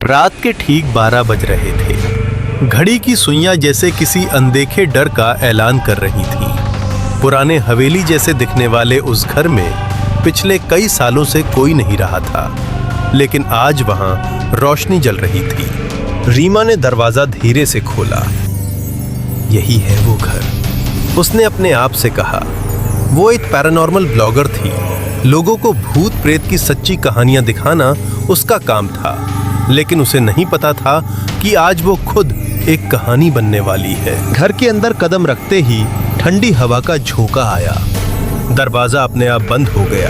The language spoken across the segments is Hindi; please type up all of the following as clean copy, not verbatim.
रात के ठीक 12 बज रहे थे। घड़ी की सुइयां जैसे किसी अनदेखे डर का ऐलान कर रही थीं। पुराने हवेली जैसे दिखने वाले उस घर में पिछले कई सालों से कोई नहीं रहा था, लेकिन आज वहां रोशनी जल रही थी। रीमा ने दरवाजा धीरे से खोला। यही है वो घर, उसने अपने आप से कहा। वो एक पैरानॉर्मल ब्लॉगर थी। लोगों को भूत प्रेत की सच्ची कहानियां दिखाना उसका काम था, लेकिन उसे नहीं पता था कि आज वो खुद एक कहानी बनने वाली है। घर के अंदर कदम रखते ही ठंडी हवा का झोंका आया। दरवाजा अपने आप बंद हो गया।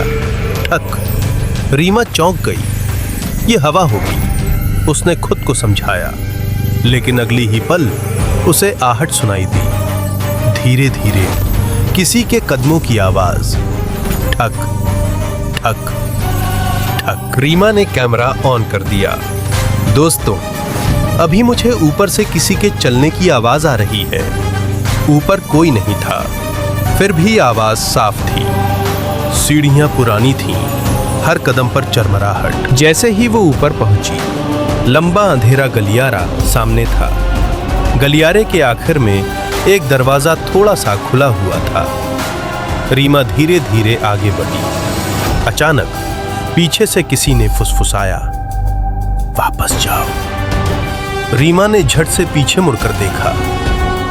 ठक। रीमा चौंक गई। ये हवा होगी, उसने खुद को समझाया, लेकिन अगली ही पल उसे आहट सुनाई दी। धीरे धीरे किसी के कदमों की आवाज। ठक ठक ठक। रीमा ने कैमरा ऑन कर दिया। दोस्तों, अभी मुझे ऊपर से किसी के चलने की आवाज आ रही है। ऊपर कोई नहीं था, फिर भी आवाज साफ थी। सीढ़ियां पुरानी थीं, हर कदम पर चरमराहट। जैसे ही वो ऊपर पहुंची, लंबा अंधेरा गलियारा सामने था। गलियारे के आखिर में एक दरवाजा थोड़ा सा खुला हुआ था। रीमा धीरे धीरे आगे बढ़ी। अचानक पीछे से किसी ने फुसफुसाया, वापस जाओ। रीमा ने झट से पीछे मुड़कर देखा।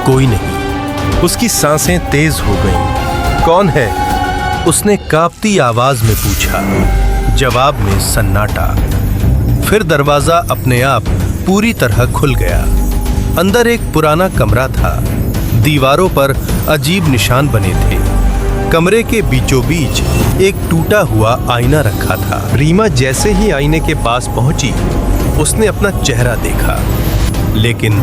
कोई नहीं। उसकी सांसें तेज हो गईं। कौन है? उसने कांपती आवाज में पूछा। जवाब में सन्नाटा। फिर दरवाजा अपने आप पूरी तरह खुल गया। अंदर एक पुराना कमरा था। दीवारों पर अजीब निशान बने थे। कमरे के बीचों बीच एक टूटा हुआ आईना रखा था। रीमा जैसे ही आईने के पास पहुंची, उसने अपना चेहरा देखा, लेकिन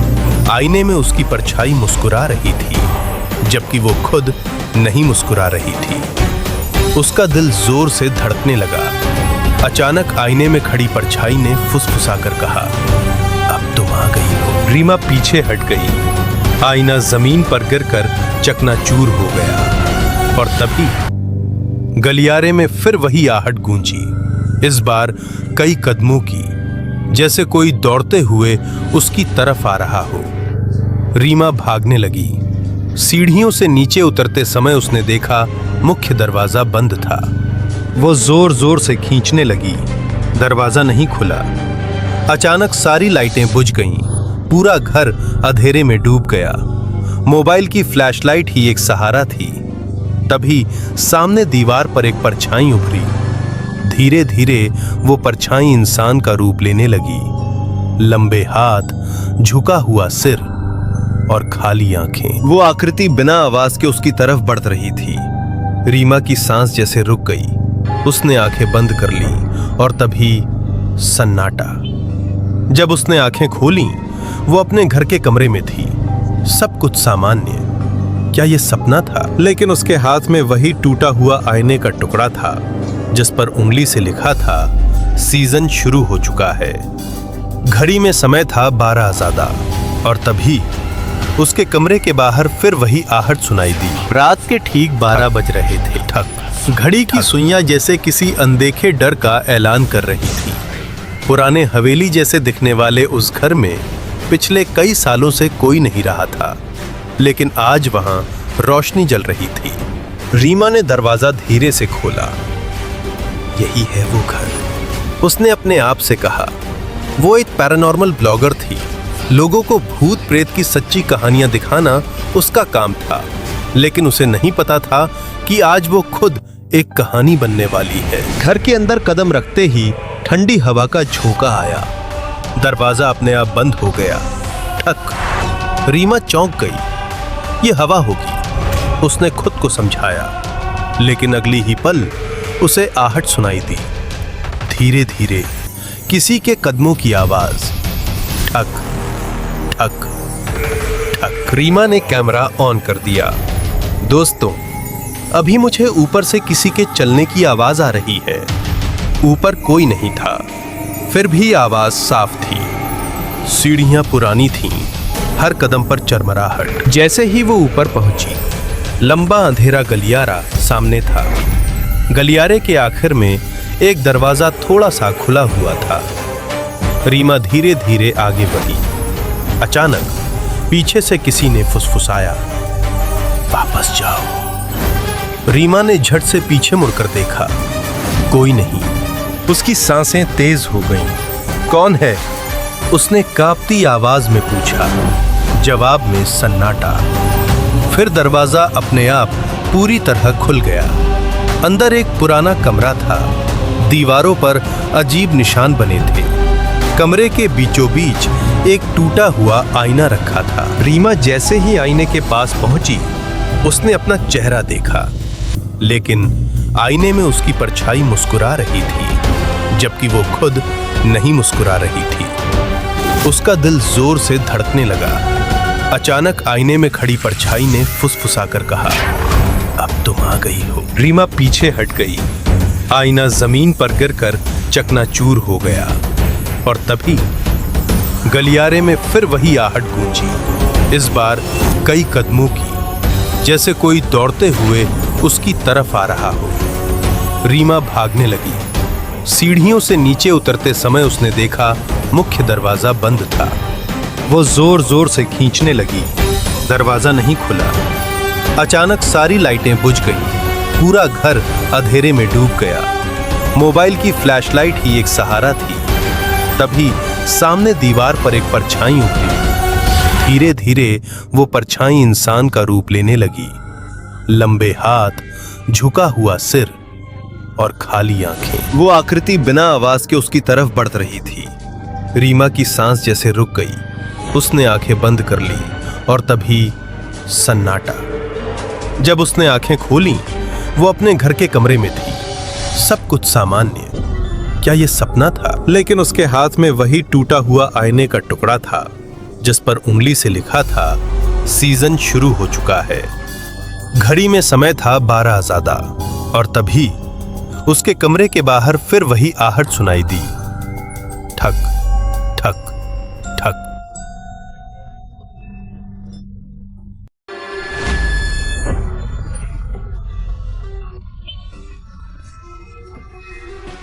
आईने में उसकी परछाई मुस्कुरा रही थी, जबकि वो खुद नहीं मुस्कुरा रही थी। उसका दिल जोर से धड़कने लगा। अचानक आईने में खड़ी परछाई ने फुसफुसाकर कहा, अब तुम आ गई हो। रीमा पीछे हट गई। आईना जमीन पर गिरकर चकनाचूर हो गया, और तभी गलियारे में फिर वही आहट गूंजी। इस बार कई कदमों की, जैसे कोई दौड़ते हुए उसकी तरफ आ रहा हो। रीमा भागने लगी। सीढ़ियों से नीचे उतरते समय उसने देखा मुख्य दरवाजा बंद था। वो जोर जोर से खींचने लगी। दरवाजा नहीं खुला। अचानक सारी लाइटें बुझ गईं। पूरा घर अंधेरे में डूब गया। मोबाइल की फ्लैशलाइट ही एक सहारा थी। तभी सामने दीवार पर एक परछाई उभरी। धीरे धीरे वो परछाई इंसान का रूप लेने लगी। लंबे हाथ, झुका हुआ सिर और खाली आंखें। वो आकृति बिना आवाज के उसकी तरफ बढ़ रही थी। रीमा की सांस जैसे रुक गई। उसने आंखें बंद कर ली, और तभी सन्नाटा। जब उसने आंखें खोली, वो अपने घर के कमरे में थी। सब कुछ सामान्य। क्या ये सपना था? लेकिन उसके हाथ में वही टूटा हुआ आईने का टुकड़ा था, जिस पर उंगली से लिखा था, सीजन शुरू हो चुका है। घड़ी में समय था 12 ज़्यादा, और तभी उसके कमरे के बाहर फिर वही आहट सुनाई दी। रात के ठीक 12 बज रहे थे। ठक। घड़ी की सुइयां जैसे किसी अनदेखे डर का ऐलान कर रही थी। पुराने हवेली जैसे दिखने वाले उस घर में पिछले कई सालों से कोई नहीं रहा था, लेकिन आज वहां रोशनी जल रही थी। रीमा ने दरवाजा धीरे से खोला। यही है वो घर, उसने अपने आप से कहा। वो एक पैरानॉर्मल ब्लॉगर थी। लोगों को भूत प्रेत की सच्ची कहानियां दिखाना उसका काम था, लेकिन उसे नहीं पता था कि आज वो खुद एक कहानी बनने वाली है। घर के अंदर कदम रखते ही ठंडी हवा का झोंका आया। दरवाजा अपने आप बंद हो गया। ठक। रीमा चौंक गई। ये हवा होगी, उसने खुद को समझाया, लेकिन अगली ही पल उसे आहट सुनाई दी। धीरे धीरे किसी के कदमों की आवाज। ठक ठक ठक। रीमा ने कैमरा ऑन कर दिया। दोस्तों, अभी मुझे ऊपर से किसी के चलने की आवाज आ रही है। ऊपर कोई नहीं था, फिर भी आवाज साफ थी। सीढ़ियां पुरानी थीं, हर कदम पर चरमराहट। जैसे ही वो ऊपर पहुंची, लंबा अंधेरा गलियारा सामने था। गलियारे के आखिर में एक दरवाजा थोड़ा सा खुला हुआ था। रीमा धीरे धीरे आगे बढ़ी। अचानक पीछे से किसी ने फुसफुसाया, वापस जाओ। रीमा ने झट से पीछे मुड़कर देखा, कोई नहीं। उसकी सांसें तेज हो गईं। कौन है? उसने कांपती आवाज में पूछा। जवाब में सन्नाटा। फिर दरवाजा अपने आप पूरी तरह खुल गया। अंदर एक पुराना कमरा था। दीवारों पर अजीब निशान बने थे। कमरे के बीचों बीच एक टूटा हुआ आईना रखा था। रीमा जैसे ही आईने के पास पहुंची, उसने अपना चेहरा देखा, लेकिन आईने में उसकी परछाई मुस्कुरा रही थी, जबकि वो खुद नहीं मुस्कुरा रही थी। उसका दिल जोर से धड़कने लगा। अचानक आईने में खड़ी परछाई ने फुसफुसाकर कहा, अब तुम आ गई हो। रीमा पीछे हट गई। आईना जमीन पर गिरकर चकनाचूर हो गया और तभी गलियारे में फिर वही आहट गूंजी, इस बार कई कदमों की, जैसे कोई दौड़ते हुए उसकी तरफ आ रहा हो। रीमा भागने लगी। सीढ़ियों से नीचे उतरते समय उसने देखा मुख्य दरवाजा बंद था। वो जोर जोर से खींचने लगी, दरवाजा नहीं खुला। अचानक सारी लाइटें बुझ गईं। पूरा घर अंधेरे में डूब गया। मोबाइल की फ्लैशलाइट ही एक सहारा थी। तभी सामने दीवार पर एक परछाई उभरी। धीरे धीरे वो परछाई इंसान का रूप लेने लगी। लंबे हाथ, झुका हुआ सिर और खाली आंखें। वो आकृति बिना आवाज के उसकी तरफ बढ़ रही थी। रीमा की सांस जैसे रुक गई। उसने आंखें बंद कर ली और तभी सन्नाटा। जब उसने आंखें खोली, वो अपने घर के कमरे में थी। सब कुछ सामान्य। क्या ये सपना था? लेकिन उसके हाथ में वही टूटा हुआ आईने का टुकड़ा था, जिस पर उंगली से लिखा था, सीजन शुरू हो चुका है। घड़ी में समय था 12 ज़्यादा और तभी उसके कमरे के बाहर फिर वही आहट सुनाई दी, ठक ठक।